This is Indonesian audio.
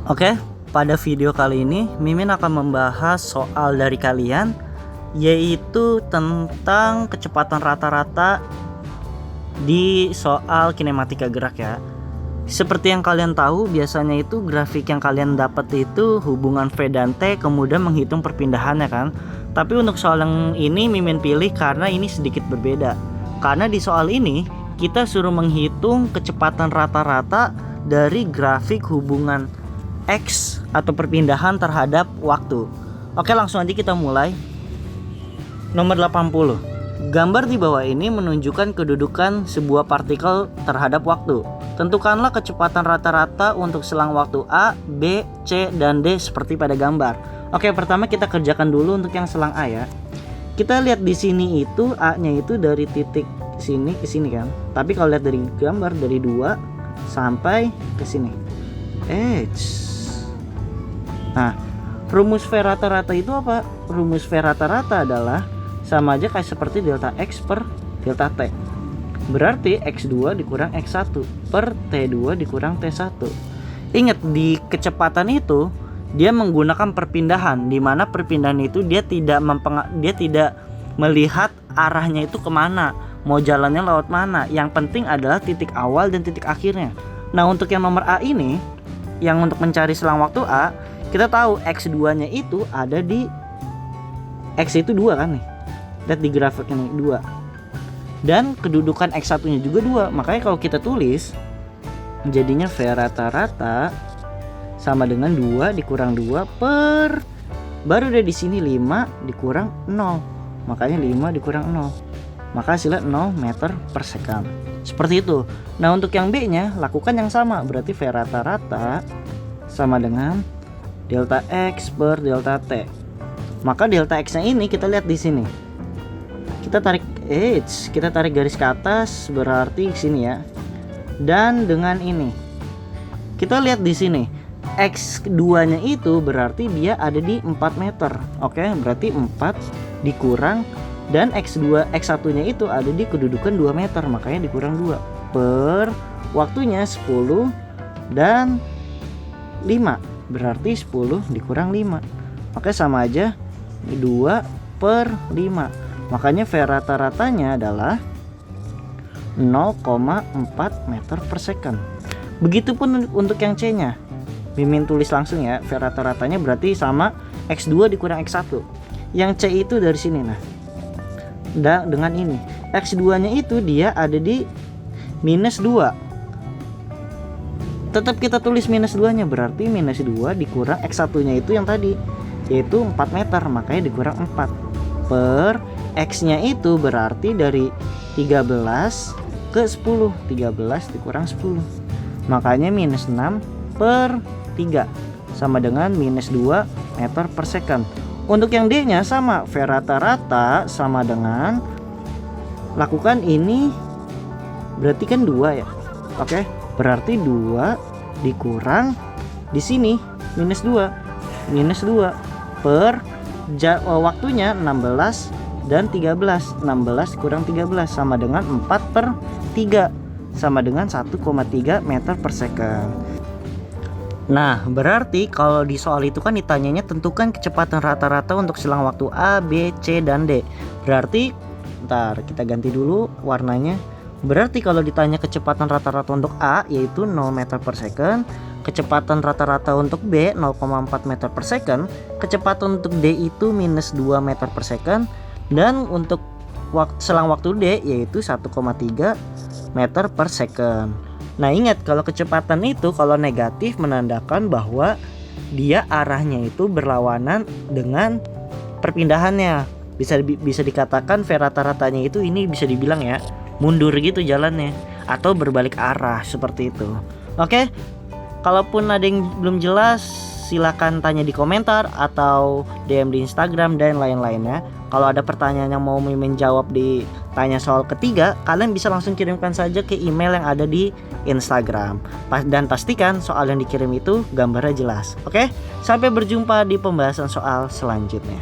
Oke, pada video kali ini Mimin akan membahas soal dari kalian, yaitu tentang kecepatan rata-rata di soal kinematika gerak ya. Seperti yang kalian tahu, biasanya itu grafik yang kalian dapat itu hubungan V dan T, kemudian menghitung perpindahannya kan. Tapi untuk soal yang ini Mimin pilih karena ini sedikit berbeda. Karena di soal ini kita suruh menghitung kecepatan rata-rata dari grafik hubungan X atau perpindahan terhadap waktu. Oke, langsung aja kita mulai. Nomor 80. Gambar di bawah ini menunjukkan kedudukan sebuah partikel terhadap waktu. Tentukanlah kecepatan rata-rata untuk selang waktu A, B, C, dan D seperti pada gambar. Oke, pertama kita kerjakan dulu untuk yang selang A ya. Kita lihat di sini itu A-nya itu dari titik sini ke sini kan. Tapi kalau lihat dari gambar dari 2 sampai ke sini. Nah, rumus V rata-rata itu apa? Rumus V rata-rata adalah sama aja kayak seperti delta X per delta T. Berarti X2 dikurang X1 per T2 dikurang T1. Ingat, di kecepatan itu dia menggunakan perpindahan, di mana perpindahan itu dia tidak melihat arahnya itu kemana, mau jalannya lewat mana. Yang penting adalah titik awal dan titik akhirnya. Nah, untuk yang nomor A ini, yang untuk mencari selang waktu A, kita tahu X2 nya itu ada di X itu 2 kan nih. Lihat di grafik ini 2. Dan kedudukan X1 nya juga 2. Makanya kalau kita tulis jadinya V rata-rata sama dengan 2 dikurang 2 per, baru deh di sini 5 dikurang 0. Makanya 5 dikurang 0. Maka hasilnya 0 meter per second. Seperti itu. Nah, untuk yang B nya lakukan yang sama. Berarti V rata-rata sama dengan delta X per delta T. Maka delta X nya ini kita lihat di sini. Kita tarik garis ke atas, berarti sini ya. Dan dengan ini kita lihat di sini X2 nya itu berarti dia ada di 4 meter. Oke, berarti 4 dikurang, dan X1 nya itu ada di kedudukan 2 meter, makanya dikurang 2 per waktunya 10 dan 5. Berarti 10 dikurang 5. Makanya sama aja 2 per 5. Makanya V rata-ratanya adalah 0,4 meter per second. Begitupun untuk yang C nya. Mimin tulis langsung ya. V rata-ratanya berarti sama X2 dikurang X1. Yang C itu dari sini nah. Dan dengan ini X2 nya itu dia ada di minus 2. Tetap kita tulis minus 2 nya, berarti minus 2 dikurang X1 nya itu yang tadi, yaitu 4 meter, makanya dikurang 4 per X nya itu berarti dari 13 ke 10. 13 dikurang 10, makanya minus 6 per 3 sama dengan minus 2 meter per second. Untuk yang D nya sama, V rata-rata sama dengan, lakukan ini berarti kan 2 ya. Oke, berarti 2 dikurang di sini minus 2 per waktunya 16 dan 13. 16 kurang 13 sama dengan 4 per 3 sama dengan 1,3 meter per second. Nah, berarti kalau di soal itu kan ditanyanya tentukan kecepatan rata-rata untuk selang waktu A, B, C, dan D. Berarti ntar kita ganti dulu warnanya. Berarti kalau ditanya kecepatan rata-rata untuk A yaitu 0 meter per second, kecepatan rata-rata untuk B 0,4 meter per second, kecepatan untuk D itu minus 2 meter per second, dan untuk selang waktu D yaitu 1,3 meter per second. Nah, ingat kalau kecepatan itu kalau negatif menandakan bahwa dia arahnya itu berlawanan dengan perpindahannya. Bisa dikatakan V rata-ratanya itu ini bisa dibilang ya mundur gitu jalannya atau berbalik arah seperti itu. Oke, kalaupun ada yang belum jelas silakan tanya di komentar atau DM di Instagram dan lain-lainnya. Kalau ada pertanyaan yang mau Mimin jawab di tanya soal ketiga, kalian bisa langsung kirimkan saja ke email yang ada di Instagram. Dan pastikan soal yang dikirim itu gambarnya jelas. Oke, sampai berjumpa di pembahasan soal selanjutnya.